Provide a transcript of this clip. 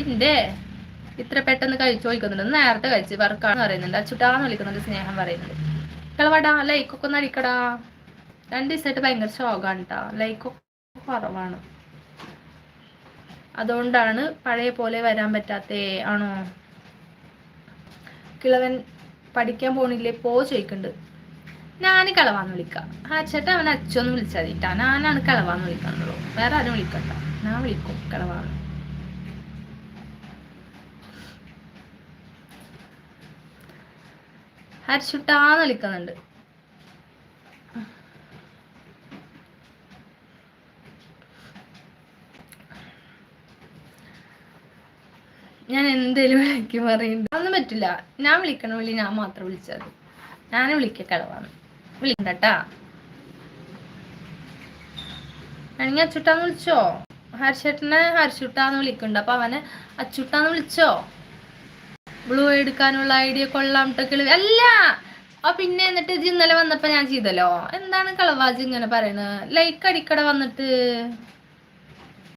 ഇതിന്റെ ഇത്ര പെട്ടെന്ന് കഴിച്ചു ചോദിക്കുന്നുണ്ട്. നേരത്തെ കഴിച്ച് വർക്കാന്ന് പറയുന്നുണ്ട്. അച്ചുട്ടാന്ന് വിളിക്കുന്നുണ്ട്. സ്നേഹം പറയുന്നുണ്ട്. കളവാടാ ലൈക്കൊക്കെ ഒന്ന് അടിക്കടാ. 2 ദിവസമായിട്ട് ഭയങ്കര ശോകാണ് കേട്ടാ. ലൈക്കൊക്കെ കുറവാണ്. അതുകൊണ്ടാണ് പഴയ പോലെ വരാൻ പറ്റാത്തേ. ആണോ? കിളവൻ പഠിക്കാൻ പോണില്ലേ? ചോദിക്കുന്നുണ്ട്. ഞാൻ കളവാന്ന് വിളിക്കാം. ചേട്ടാ അവൻ അച്ഛന്ന് വിളിച്ചാൽ മതിട്ടാ. ഞാനാണ് കളവാന്ന് വിളിക്കാന്നുള്ളൂ. വേറെ ആരും വിളിക്കണ്ട. ഞാൻ വിളിക്കും കളവാന്ന്. ഹർഷുട്ടാന്ന് വിളിക്കുന്നുണ്ട്. ഞാൻ എന്തേലും വിളിക്കും പറയുന്നുണ്ട്. അതൊന്നും പറ്റില്ല. ഞാൻ വിളിക്കണ വിളി ഞാൻ മാത്രം വിളിച്ചത്. ഞാൻ വിളിക്ക കളവാണ്. വിളിക്കണ്ടാ. ആണെങ്കിൽ അച്ചുട്ടാന്ന് വിളിച്ചോ? ഹർഷേട്ടനെ ഹർഷുട്ടാന്ന് വിളിക്കണ്ട. അപ്പൊ അവനെ അച്ചുട്ടാന്ന് വിളിച്ചോ? ബ്ലൂ എടുക്കാനുള്ള ഐഡിയ കൊള്ളാം ട്ടക്കിളി. അല്ല പിന്നെ എന്നിട്ട് ഇത് ഇന്നലെ വന്നപ്പോ ഞാൻ ചെയ്തല്ലോ. എന്താണ് കളവാജ് ഇങ്ങനെ പറയണത്? ലൈക്ക് അടിക്കട വന്നിട്ട്.